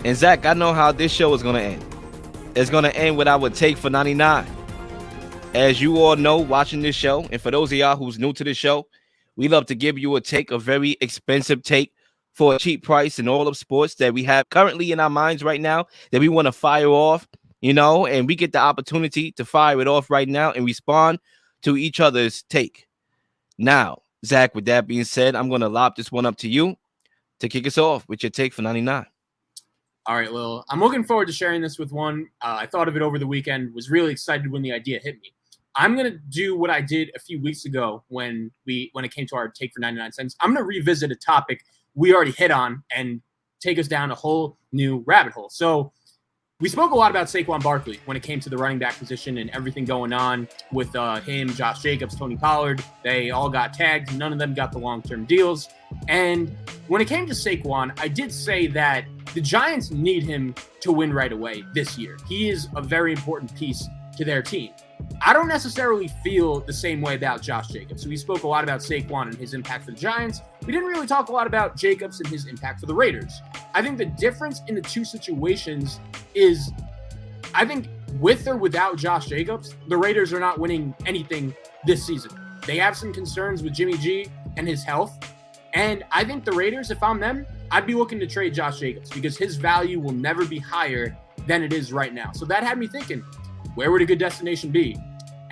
And Zach, I know how this show is going to end. It's going to end with our take for 99. As you all know, watching this show, and for those of y'all who's new to the show, we love to give you a very expensive take for a cheap price in all of sports that we have currently in our minds right now that we want to fire off, and we get the opportunity to fire it off right now and respond to each other's take. Now, Zach, with that being said, I'm going to lob this one up to you to kick us off with your take for 99. All right, Lil. I'm looking forward to sharing this with one. I thought of it over the weekend, was really excited when the idea hit me. I'm going to do what I did a few weeks ago when it came to our take for 99 cents. I'm going to revisit a topic we already hit on and take us down a whole new rabbit hole. So we spoke a lot about Saquon Barkley when it came to the running back position and everything going on with him, Josh Jacobs, Tony Pollard. They all got tagged. None of them got the long-term deals. And when it came to Saquon, I did say that the Giants need him to win right away this year. He is a very important piece to their team. I don't necessarily feel the same way about Josh Jacobs. So we spoke a lot about Saquon and his impact for the Giants. We didn't really talk a lot about Jacobs and his impact for the Raiders. I think the difference in the two situations is, I think with or without Josh Jacobs, the Raiders are not winning anything this season. They have some concerns with Jimmy G and his health. And I think the Raiders, if I'm them, I'd be looking to trade Josh Jacobs because his value will never be higher than it is right now. So that had me thinking, where would a good destination be?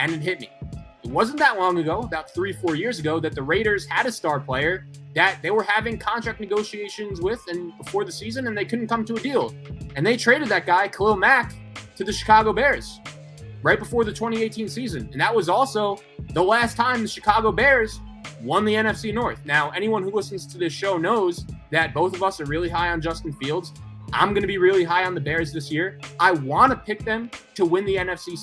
And it hit me. It wasn't that long ago, about 3-4 years ago, that the Raiders had a star player that they were having contract negotiations with and before the season, and they couldn't come to a deal. And they traded that guy, Khalil Mack, to the Chicago Bears right before the 2018 season. And that was also the last time the Chicago Bears won the NFC North. Now, anyone who listens to this show knows that both of us are really high on Justin Fields. I'm going to be really high on the Bears this year. I want to pick them to win the NFC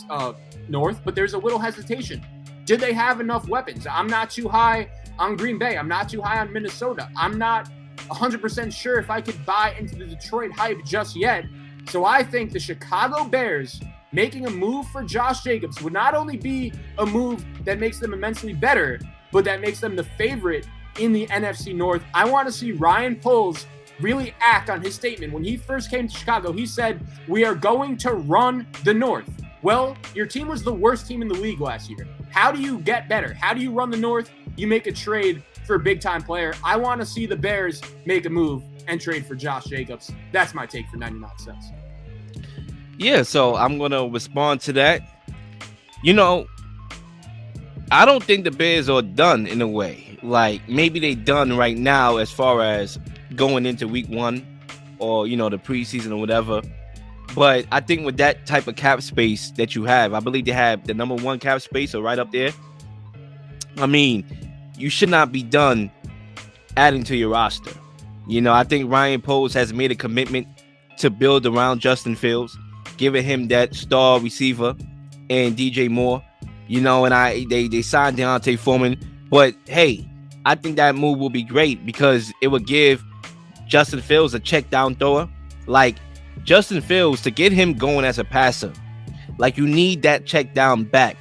North, but there's a little hesitation. Did they have enough weapons? I'm not too high on Green Bay. I'm not too high on Minnesota. I'm not 100% sure if I could buy into the Detroit hype just yet. So I think the Chicago Bears making a move for Josh Jacobs would not only be a move that makes them immensely better, but that makes them the favorite in the NFC North. I want to see Ryan Poles really act on his statement. When he first came to Chicago, he said, "We are going to run the North." Well, your team was the worst team in the league last year. How do you get better? How do you run the North? You make a trade for a big-time player. I want to see the Bears make a move and trade for Josh Jacobs. That's my take for 99 cents. Yeah, so I'm going to respond to that. I don't think the Bears are done in a way. Like, maybe they done right now as far as going into week one or, the preseason or whatever. But I think with that type of cap space that you have, I believe they have the number one cap space or right up there. I mean, you should not be done adding to your roster. I think Ryan Poles has made a commitment to build around Justin Fields, giving him that star receiver and DJ Moore. And they signed Deontay Foreman. But hey, I think that move will be great because it will give Justin Fields a check down thrower. Like Justin Fields, to get him going as a passer, like you need that check down back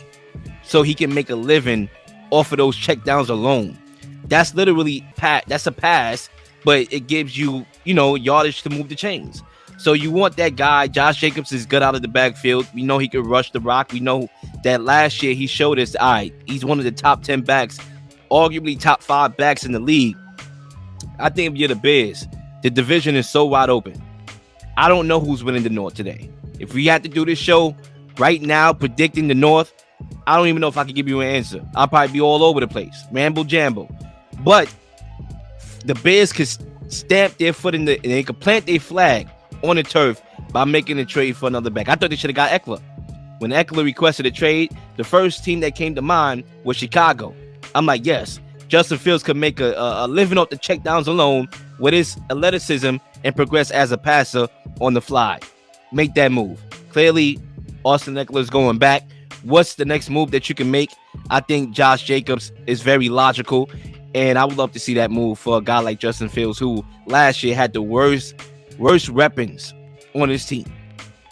so he can make a living off of those check downs alone. That's literally that's a pass, but it gives you, yardage to move the chains. So you want that guy. Josh Jacobs is good out of the backfield. We know he could rush the rock. We know that last year he showed us, all right, he's one of the top 10 backs, arguably top 5 backs in the league. I think if you're the Bears, the division is so wide open. I don't know who's winning the North today. If we had to do this show right now, predicting the North, I don't even know if I could give you an answer. I'll probably be all over the place, ramble jamble. But the Bears could stamp their foot and they could plant their flag on the turf by making a trade for another back. I thought they should have got Eckler. When Eckler requested a trade, the first team that came to mind was Chicago. I'm like, yes, Justin Fields could make a living off the checkdowns alone with his athleticism and progress as a passer on the fly. Make that move. Clearly, Austin Eckler is going back. What's the next move that you can make? I think Josh Jacobs is very logical, and I would love to see that move for a guy like Justin Fields, who last year had the worst weapons on his team.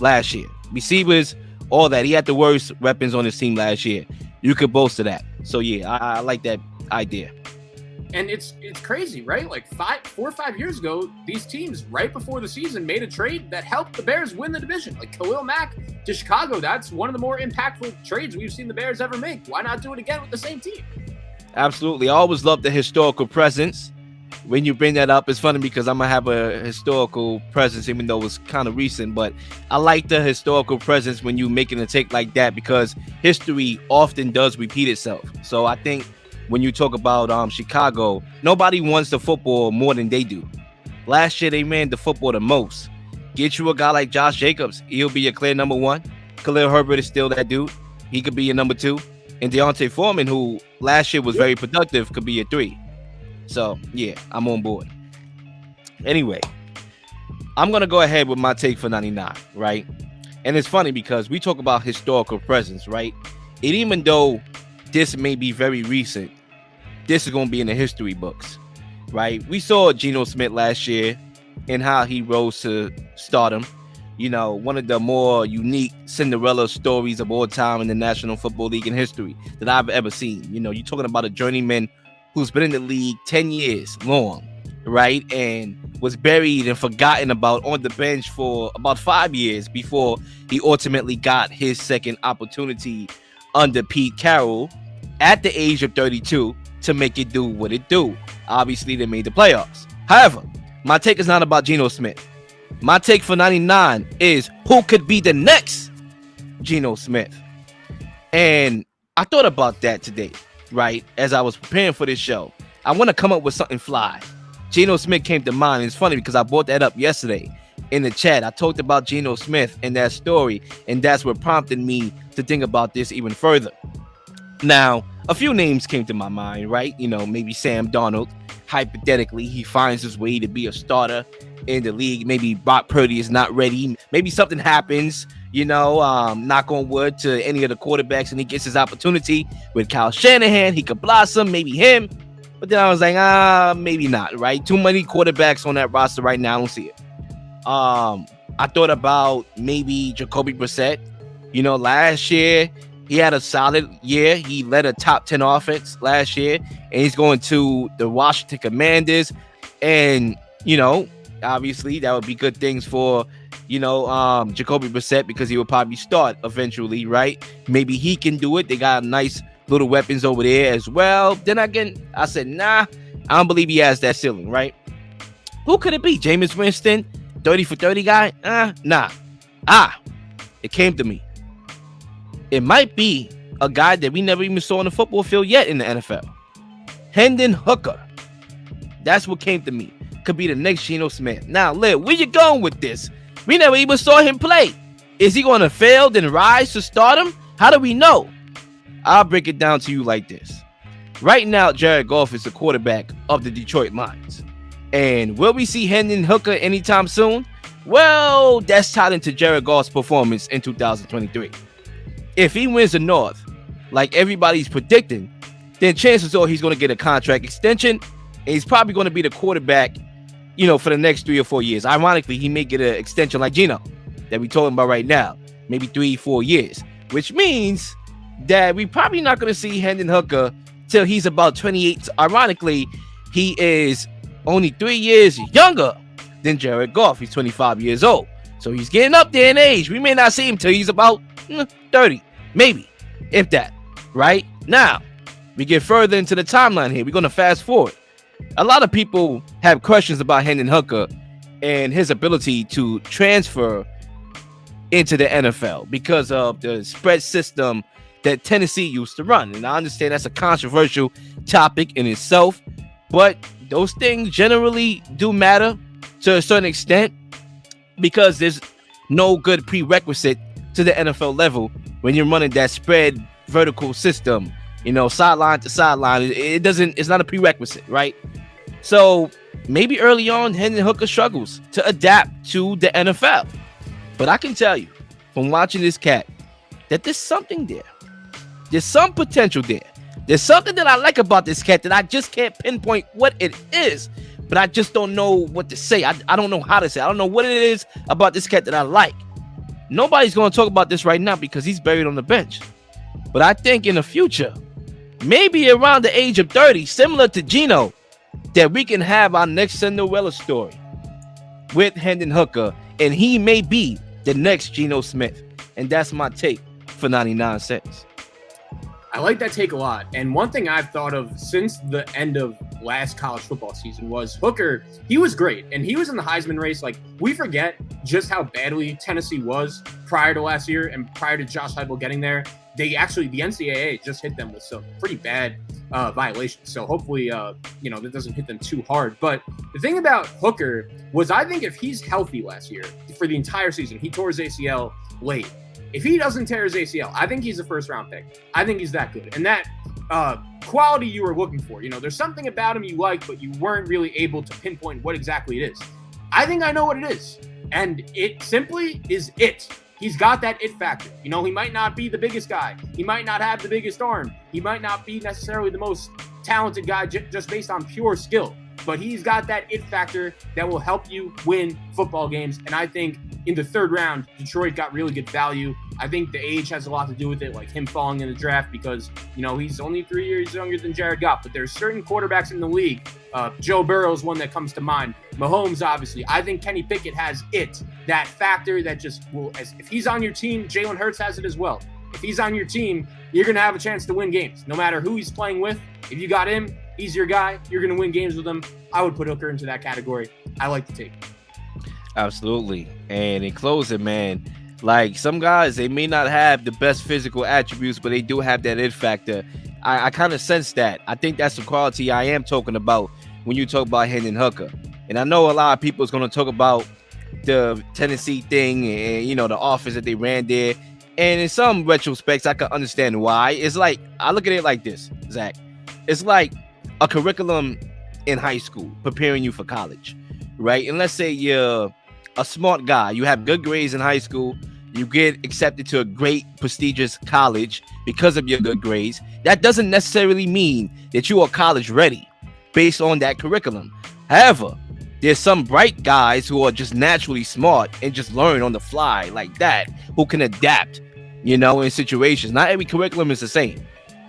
Last year, receivers, all that. He had the worst weapons on his team last year. You could boast of that. So yeah, I like that idea. And it's crazy, right? Like 4 or 5 years ago, these teams right before the season made a trade that helped the Bears win the division. Like Khalil Mack to Chicago, that's one of the more impactful trades we've seen the Bears ever make. Why not do it again with the same team? Absolutely. I always love the historical presence. When you bring that up, it's funny because I'm going to have a historical presence, even though it's kind of recent. But I like the historical presence when you're making a take like that, because history often does repeat itself. So I think when you talk about Chicago, nobody wants the football more than they do. Last year, they ran the football the most. Get you a guy like Josh Jacobs. He'll be your clear number one. Khalil Herbert is still that dude. He could be your number two. And Deontay Foreman, who last year was very productive, could be your three. So, yeah, I'm on board. Anyway, I'm going to go ahead with my take for 99, right? And it's funny because we talk about historical presence, right? And even though this may be very recent, this is going to be in the history books, right? We saw Geno Smith last year and how he rose to stardom. You know, one of the more unique Cinderella stories of all time in the National Football League in history that I've ever seen. You know, you're talking about a journeyman who's been in the league 10 years long, right? And was buried and forgotten about on the bench for about 5 years before he ultimately got his second opportunity under Pete Carroll at the age of 32 to make it do what it do. Obviously, they made the playoffs. However, my take is not about Geno Smith. My take for 99 is who could be the next Geno Smith. And I thought about that today, right? As I was preparing for this show, I want to come up with something fly. Geno Smith came to mind. It's funny because I brought that up yesterday in the chat. I talked about Geno Smith and that story, and that's what prompted me to think about this even further. Now, a few names came to my mind, right? You know, maybe Sam Darnold. Hypothetically, he finds his way to be a starter in the league. Maybe Brock Purdy is not ready. Maybe something happens, you know, knock on wood, to any of the quarterbacks, and he gets his opportunity with Kyle Shanahan. He could blossom, maybe him. But then I was like, maybe not, right? Too many quarterbacks on that roster right now. I don't see it. I thought about maybe Jacoby Brissett. You know, last year, he had a solid year. He led a top 10 offense last year, and he's going to the Washington Commanders. And, you know, obviously that would be good things for, you know, Jacoby Brissett, because he will probably start eventually, right? Maybe he can do it. They got nice little weapons over there as well. Then again, I said, nah, I don't believe he has that ceiling, right? Who could it be? Jameis Winston, 30 for 30 guy? Nah. It came to me. It might be a guy that we never even saw on the football field yet in the NFL. Hendon Hooker. That's what came to me. Could be the next Geno Smith. Now, Lil, where you going with this? We never even saw him play. Is he going to fail then rise to stardom? How do we know? I'll break it down to you like this. Right now, Jared Goff is the quarterback of the Detroit Lions. And will we see Hendon Hooker anytime soon? Well, that's tied into Jared Goff's performance in 2023. If he wins the North, like everybody's predicting, then chances are he's going to get a contract extension, and he's probably going to be the quarterback, you know, for the next 3 or 4 years. Ironically, he may get an extension like Geno that we're talking about right now, maybe 3-4 years, which means that we're probably not going to see Hendon Hooker till he's about 28. Ironically, he is only 3 years younger than Jared Goff. He's 25 years old. So he's getting up there in age. We may not see him till he's about 30, maybe, if that, right? Now, we get further into the timeline here. We're going to fast forward. A lot of people have questions about Hendon Hooker and his ability to transfer into the NFL because of the spread system that Tennessee used to run. And I understand that's a controversial topic in itself, but those things generally do matter to a certain extent because there's no good prerequisite to the NFL level when you're running that spread vertical system, you know, sideline to sideline. It's not a prerequisite, right? So maybe early on, Hendon Hooker struggles to adapt to the NFL. But I can tell you from watching this cat that there's something there. There's some potential there. There's something that I like about this cat that I just can't pinpoint what it is, but I just don't know what to say. I don't know how to say. I don't know what it is about this cat that I like. Nobody's going to talk about this right now because he's buried on the bench. But I think in the future, maybe around the age of 30, similar to Geno, that we can have our next Cinderella story with Hendon Hooker, and he may be the next Geno Smith. And that's my take for 99 cents. I like that take a lot. And one thing I've thought of since the end of last college football season was Hooker. He was great, and he was in the Heisman race. Like, we forget just how badly Tennessee was prior to last year and prior to Josh Heupel getting there. The NCAA just hit them with some pretty bad violations. So hopefully, that doesn't hit them too hard. But the thing about Hooker was, I think if he's healthy last year for the entire season, he tore his ACL late. If he doesn't tear his ACL, I think he's a first-round pick. I think he's that good. And that quality you were looking for, there's something about him you like, but you weren't really able to pinpoint what exactly it is. I think I know what it is. And it simply is it. He's got that it factor. He might not be the biggest guy. He might not have the biggest arm. He might not be necessarily the most talented guy just based on pure skill. But he's got that it factor that will help you win football games. And I think in the third round, Detroit got really good value. I think the age has a lot to do with it, like him falling in the draft because, he's only 3 years younger than Jared Goff. But there's certain quarterbacks in the league. Joe Burrow is one that comes to mind. Mahomes, obviously. I think Kenny Pickett has it, that factor that just will, if he's on your team, Jalen Hurts has it as well. If he's on your team, you're going to have a chance to win games, no matter who he's playing with. If you got him, he's your guy. You're going to win games with him. I would put Hooker into that category. I like the take. Absolutely. And in closing, man, like some guys, they may not have the best physical attributes, but they do have that it factor. I kind of sense that. I think that's the quality I am talking about when you talk about Hendon Hooker. And I know a lot of people is going to talk about the Tennessee thing and, the offense that they ran there. And in some retrospects, I can understand why. It's like, I look at it like this, Zach. It's like a curriculum in high school preparing you for college, right? And let's say you're a smart guy. You have good grades in high school. You get accepted to a great, prestigious college because of your good grades. That doesn't necessarily mean that you are college ready based on that curriculum. However, there's some bright guys who are just naturally smart and just learn on the fly like that, who can adapt, in situations. Not every curriculum is the same.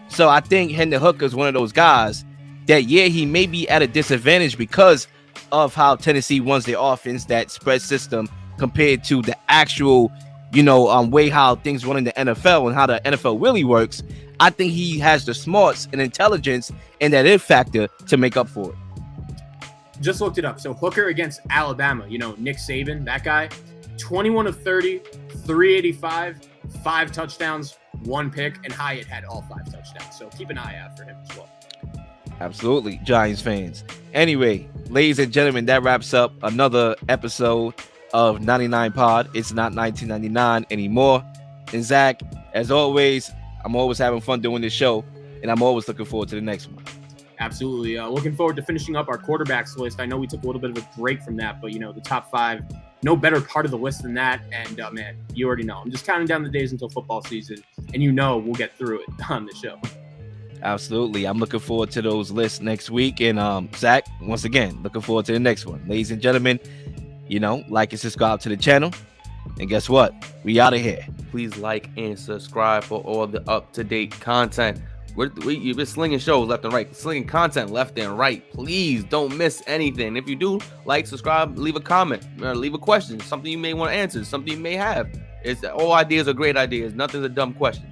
So I think Hendon Hooker is one of those guys that, he may be at a disadvantage because of how Tennessee runs their offense, that spread system, compared to the actual, way how things run in the NFL and how the NFL really works. I think he has the smarts and intelligence and that it factor to make up for it. Just looked it up. So Hooker against Alabama, Nick Saban, that guy, 21 of 30, 385, 5 touchdowns, 1 pick, and Hyatt had all 5 touchdowns. So keep an eye out for him as well. Absolutely, Giants fans. Anyway, ladies and gentlemen, that wraps up another episode of 99 Pod. It's not 1999 anymore. And Zach, as always, I'm always having fun doing this show, and I'm always looking forward to the next one. Absolutely. Looking forward to finishing up our quarterbacks list. I know we took a little bit of a break from that, but, the top 5, no better part of the list than that. And, man, you already know. I'm just counting down the days until football season, and we'll get through it on the show. Absolutely. I'm looking forward to those lists next week. And Zach, once again, looking forward to the next one. Ladies and gentlemen, like and subscribe to the channel. And guess what? We out of here. Please like and subscribe for all the up-to-date content. You've been slinging shows left and right, slinging content left and right. Please don't miss anything. If you do, like, subscribe, leave a comment, or leave a question, something you may want to answer, something you may have. All ideas are great ideas. Nothing's a dumb question.